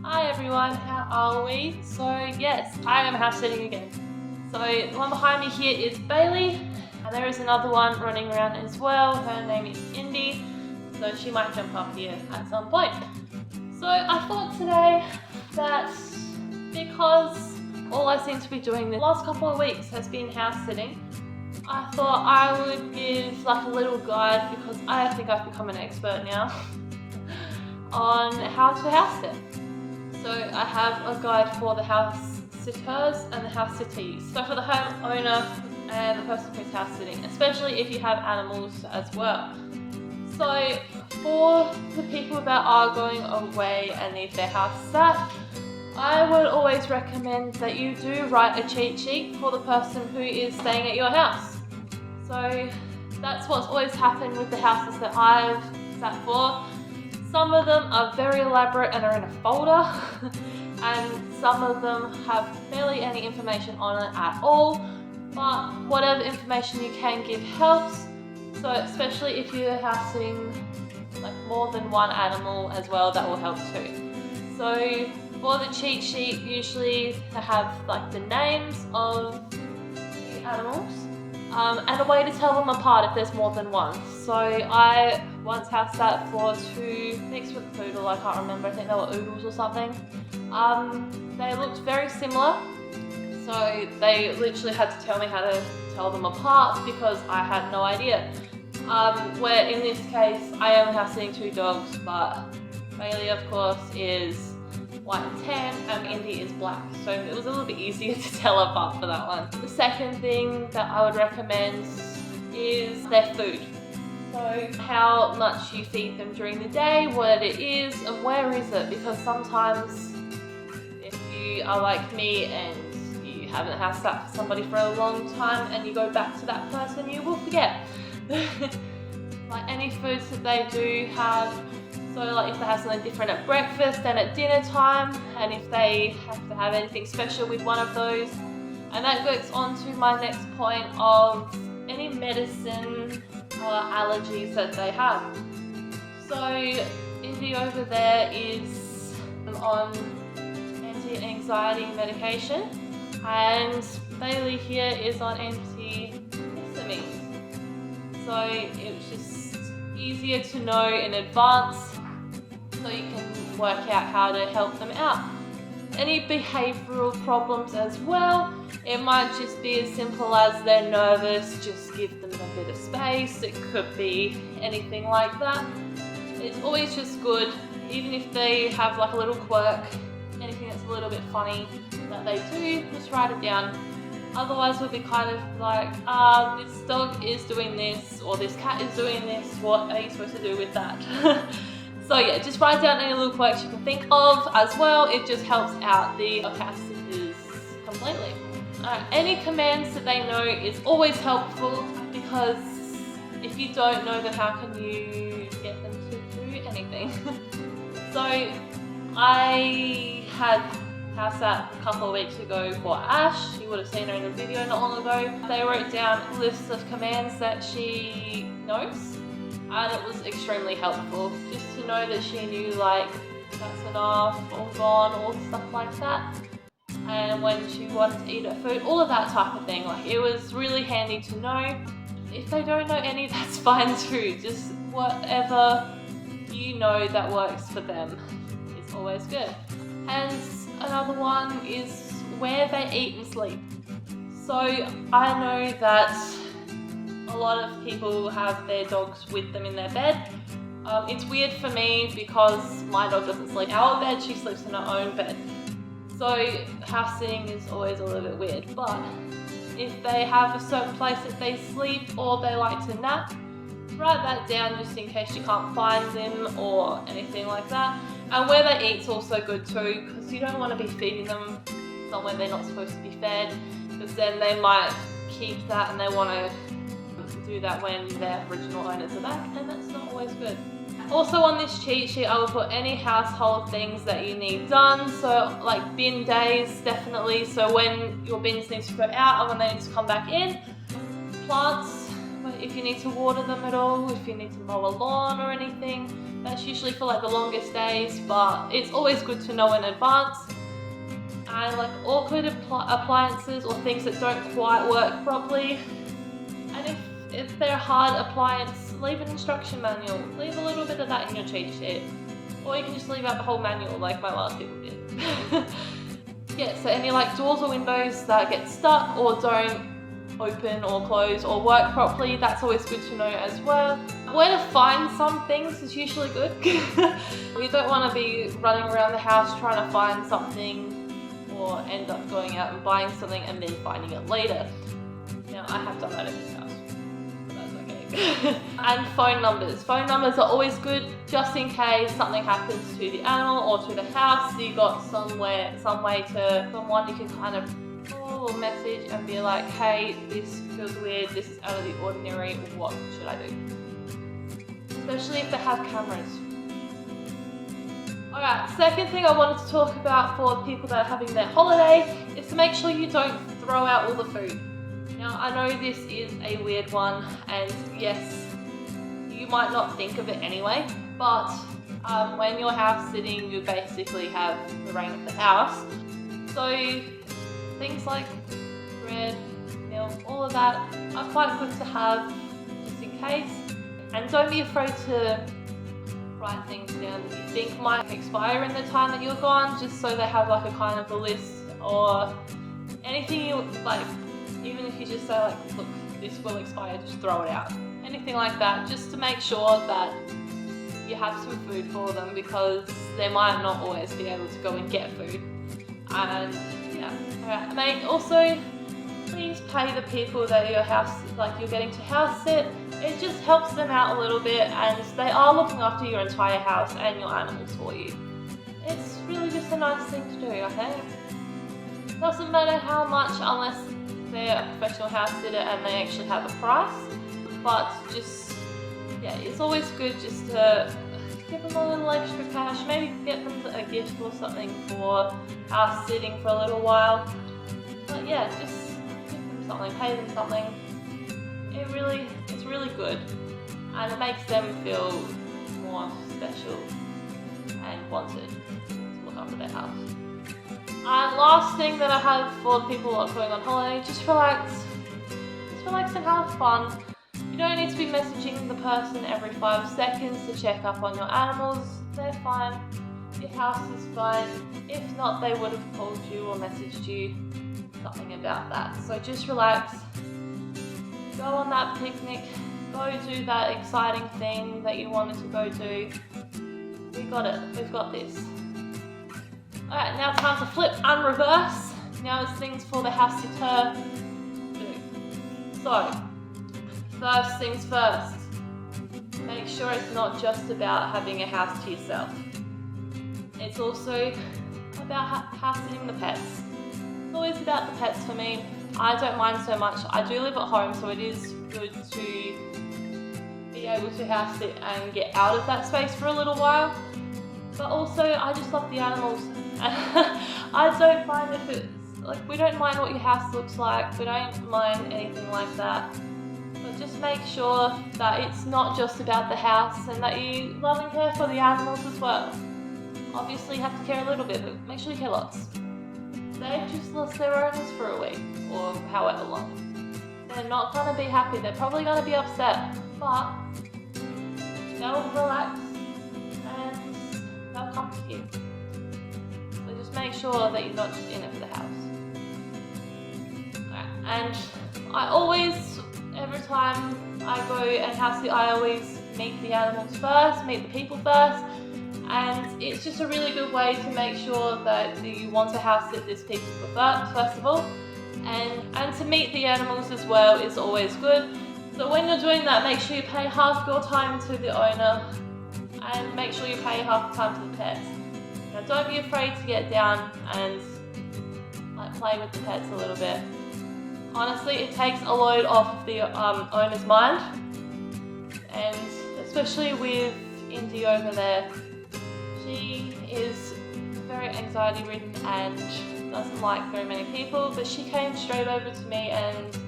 Hi everyone, how are we? So yes, I am house sitting again. So the one behind me here is Bailey, and there is another one running around as well. Her name is Indy, so she might jump up here at some point. So I thought today that because all I seem to be doing the last couple of weeks has been house sitting, I thought I would give like a little guide, because I think I've become an expert now on how to house sit. So I have a guide for the house sitters and the house sittees. So for the homeowner and the person who's house sitting, especially if you have animals as well. So for the people that are going away and need their house sat, I would always recommend that you do write a cheat sheet for the person who is staying at your house. So that's what's always happened with the houses that I've sat for. Some of them are very elaborate and are in a folder, and some of them have barely any information on it at all, but whatever information you can give helps. So especially if you're house sitting like more than one animal as well, that will help too. So for the cheat sheet, usually they have like the names of the animals and a way to tell them apart if there's more than one. So I once house sat for two mixed with poodle, I can't remember, I think they were oodles or something. They looked very similar, so they literally had to tell me how to tell them apart because I had no idea. Where in this case, I am house sitting two dogs, but Bailey of course is white and tan, and Indy is black, so it was a little bit easier to tell apart for that one. The second thing that I would recommend is their food. So how much you feed them during the day, what it is, and where is it, because sometimes if you are like me and you haven't house sat for somebody for a long time and you go back to that person, you will forget. Like any foods that they do have. So like if they have something different at breakfast and at dinner time, and if they have to have anything special with one of those. And that goes on to my next point of any medicine or allergies that they have. So Indy over there is on anti-anxiety medication, and Bailey here is on antihistamines. So it was just easier to know in advance, so you can work out how to help them out. Any behavioural problems as well, it might just be as simple as they're nervous, just give them a bit of space. It could be anything like that. It's always just good, even if they have like a little quirk, anything that's a little bit funny that they do, just write it down. Otherwise we'll be kind of like, this dog is doing this, or this cat is doing this, what are you supposed to do with that? So yeah, just write down any little quirks you can think of as well. It just helps out the house sitters completely. Any commands that they know is always helpful, because if you don't know them, how can you get them to do anything? So I had house sat a couple of weeks ago for Ash. You would have seen her in a video not long ago. They wrote down lists of commands that she knows, and it was extremely helpful just to know that she knew like that's enough or gone or stuff like that, and when she wanted to eat her food, all of that type of thing. Like it was really handy to know. If they don't know any, that's fine too. Just whatever you know that works for them is always good. And another one is where they eat and sleep. So I know that a lot of people have their dogs with them in their bed. It's weird for me because my dog doesn't sleep in our bed, she sleeps in her own bed. So house sitting is always a little bit weird, but if they have a certain place that they sleep or they like to nap, write that down just in case you can't find them or anything like that. And where they eat's also good too, because you don't want to be feeding them somewhere they're not supposed to be fed, because then they might keep that and they want to do that when their original owners are back, and that's not always good. Also on this cheat sheet, I will put any household things that you need done. So like bin days, definitely. So when your bins need to go out and when they need to come back in. Plants, if you need to water them at all, if you need to mow a lawn or anything, that That's usually for like the longest days, but it's always good to know in advance. And like awkward appliances or things that don't quite work properly. And if they're a hard appliance, leave an instruction manual. Leave a little bit of that in your cheat sheet. Or you can just leave out the whole manual like my last people did. Yeah, so any like doors or windows that get stuck or don't open or close or work properly, that's always good to know as well. Where to find some things is usually good. You don't want to be running around the house trying to find something or end up going out and buying something and then finding it later. Now, I have done that in this house, but that's okay. And phone numbers. Phone numbers are always good just in case something happens to the animal or to the house. So you got some way to someone you can kind of call or message and be like, hey, this feels weird, this is out of the ordinary, what should I do? Especially if they have cameras. Alright, second thing I wanted to talk about for people that are having their holiday is to make sure you don't throw out all the food. Now, I know this is a weird one, and yes, you might not think of it anyway, but when you're house sitting, you basically have the reign of the house. So things like bread, milk, all of that are quite good to have just in case. And don't be afraid to write things down that you think might expire in the time that you're gone, just so they have like a kind of a list, or anything you like, even if you just say like, look, this will expire, just throw it out. Anything like that, just to make sure that you have some food for them, because they might not always be able to go and get food. And yeah, alright. Also, please pay the people that you're getting to house sit. It just helps them out a little bit, and they are looking after your entire house and your animals for you. It's really just a nice thing to do, I think. Doesn't matter how much, unless they're a professional house sitter and they actually have a price. But just, yeah, it's always good just to give them a little extra cash, maybe get them a gift or something for house sitting for a little while. But yeah, just give them something, pay them something. It's really good, and it makes them feel more special and wanted to look after their house. And last thing that I have for people who are going on holiday, just relax and have fun. You don't need to be messaging the person every 5 seconds to check up on your animals. They're fine. Your house is fine. If not, they would have called you or messaged you something about that. So just relax. Go on that picnic. Go do that exciting thing that you wanted to go do. We got it. We've got this. Alright, now it's time to flip and reverse. Now it's things for the house sitter to do. So, first things first. Make sure it's not just about having a house to yourself. It's also about house sitting the pets. It's always about the pets for me. I don't mind so much. I do live at home, so it is good to be able to house sit and get out of that space for a little while. But also, I just love the animals. I don't mind if it's, like, we don't mind what your house looks like. We don't mind anything like that. But just make sure that it's not just about the house, and that you love and care for the animals as well. Obviously, you have to care a little bit, but make sure you care lots. They've just lost their owners for a week, or however long. They're not going to be happy, they're probably going to be upset, but they'll relax and they'll come to you. So just make sure that you're not just in it for the house. Right. And I always, every time I go and house sit, I always meet the animals first, meet the people first. And it's just a really good way to make sure that you want to house sit this people first of all. And to meet the animals as well is always good. So when you're doing that, make sure you pay half your time to the owner, and make sure you pay half the time to the pets. Now don't be afraid to get down and like play with the pets a little bit. Honestly, it takes a load off of the owner's mind, and especially with Indy over there. She is very anxiety ridden and doesn't like very many people, but she came straight over to me and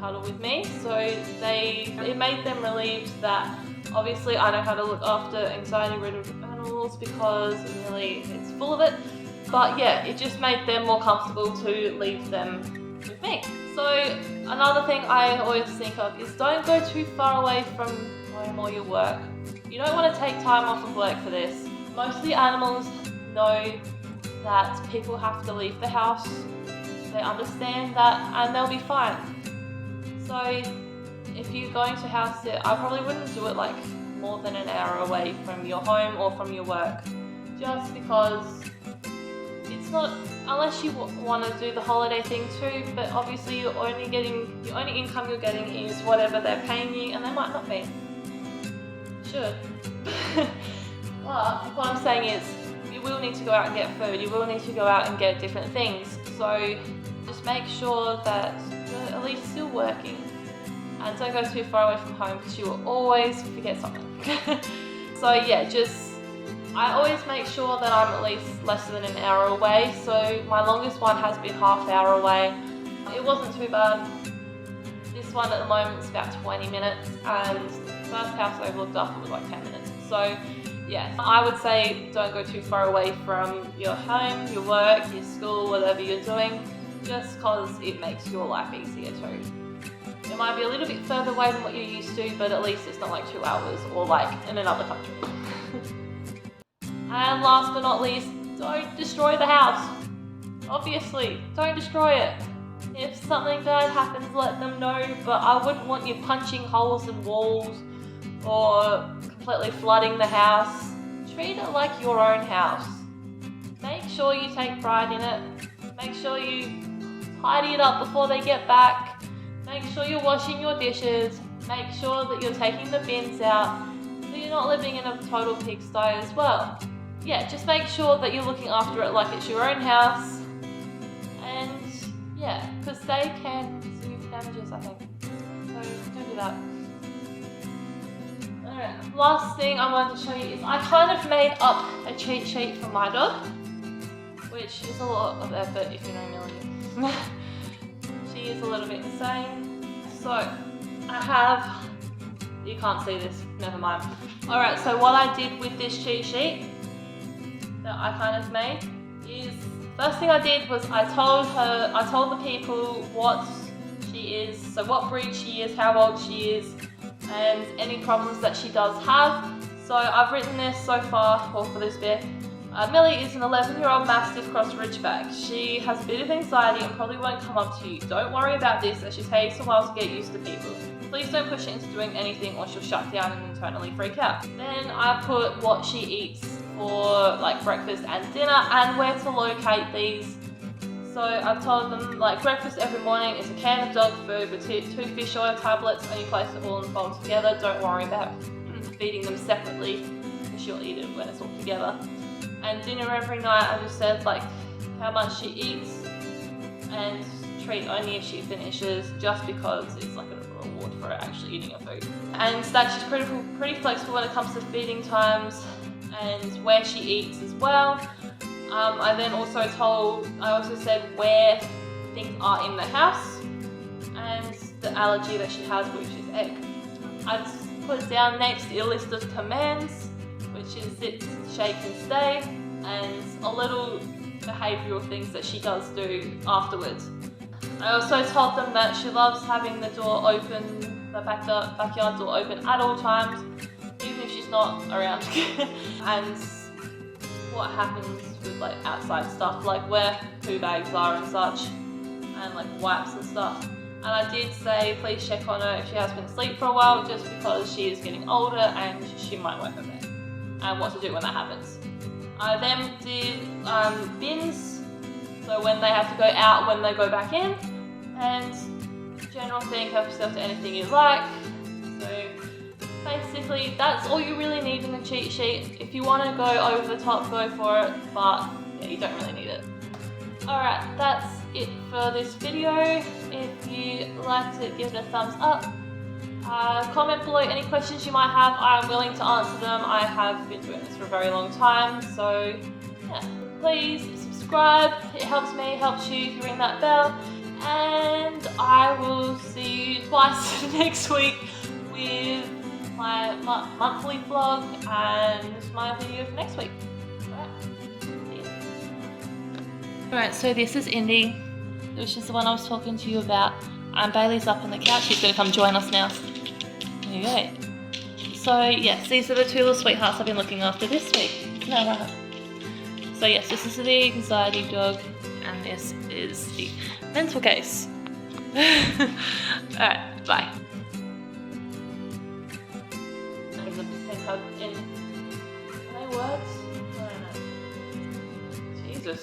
cuddled with me, so it made them relieved that Obviously, I know how to look after anxiety-ridden animals because really it's full of it. But yeah, it just made them more comfortable to leave them with me. So another thing I always think of is don't go too far away from home or your work. You don't want to take time off of work for this. Most of the animals know that people have to leave the house. They understand that and they'll be fine. So if you're going to house sit, I probably wouldn't do it like more than an hour away from your home or from your work. Just because it's not, unless you want to do the holiday thing too, but obviously the only income you're getting is whatever they're paying you, and they might not be. Should. But what I'm saying is, you will need to go out and get food, you will need to go out and get different things, so just make sure that you're at least still working, and don't go too far away from home because you will always forget something. So yeah, I always make sure that I'm at least less than an hour away, so my longest one has been half hour away. It wasn't too bad. This one at the moment is about 20 minutes, and the first house I looked up, it was like 10 minutes. So yeah, I would say don't go too far away from your home, your work, your school, whatever you're doing, just because it makes your life easier too. It might be a little bit further away than what you're used to, but at least it's not like 2 hours or like in another country. And last but not least, don't destroy the house. Obviously, don't destroy it. If something bad happens, let them know, but I wouldn't want you punching holes in walls or completely flooding the house. Treat it like your own house. Make sure you take pride in it. Make sure you tidy it up before they get back. Make sure you're washing your dishes. Make sure that you're taking the bins out so you're not living in a total pigsty as well. Yeah, just make sure that you're looking after it like it's your own house. And yeah, because they can do damages, I think. So don't do that. Alright, last thing I wanted to show you is I kind of made up a cheat sheet for my dog, which is a lot of effort if you know Millie. She is a little bit insane. So I have, you can't see this, never mind. Alright, so what I did with this cheat sheet that I kind of made is, first thing I did was I told the people what she is, so what breed she is, how old she is, and any problems that she does have. So I've written this so far, or for this bit. Millie is an 11-year-old Mastiff Cross Ridgeback. She has a bit of anxiety and probably won't come up to you. Don't worry about this, as she takes a while to get used to people. Please don't push her into doing anything or she'll shut down and internally freak out. Then I put what she eats for like breakfast and dinner and where to locate these. So I've told them like breakfast every morning is a can of dog food with 2 fish oil tablets, and you place it all in a bowl together. Don't worry about feeding them separately because she'll eat it when it's all together. And dinner every night, I just said like how much she eats and treat only if she finishes, just because it's like a reward for her actually eating her food. And that she's pretty flexible when it comes to feeding times and where she eats as well. I also said where things are in the house and the allergy that she has, which is egg. I just put down next a list of commands, which is sit, shake and stay, and a little behavioural things that she does do afterwards. I also told them that she loves having the door open, the backyard door open at all times, even if she's not around. And what happens with like outside stuff, like where poo bags are and such, and like wipes and stuff. And I did say please check on her if she has been asleep for a while, just because she is getting older and she might wet her bed, and what to do when that happens. I then did bins, so when they have to go out, when they go back in, and general thing, help yourself to anything you like. So basically that's all you really need in a cheat sheet. If you want to go over the top, go for it, but yeah, you don't really need it. Alright, that's it for this video. If you liked it, give it a thumbs up. Comment below any questions you might have. I'm willing to answer them. I have been doing this for a very long time, so yeah. Please subscribe, it helps me, helps you if you ring that bell, and I will see you twice next week with my monthly vlog and my video for next week. Alright, so this is Indy, which is the one I was talking to you about. Bailey's up on the couch. She's going to come join us now. There you go. So yes, these are the two little sweethearts I've been looking after this week. Isn't that right? So yes, this is the anxiety dog and this is the mental case. Alright, bye. There's a big hug in. Are they words? I don't know. Jesus.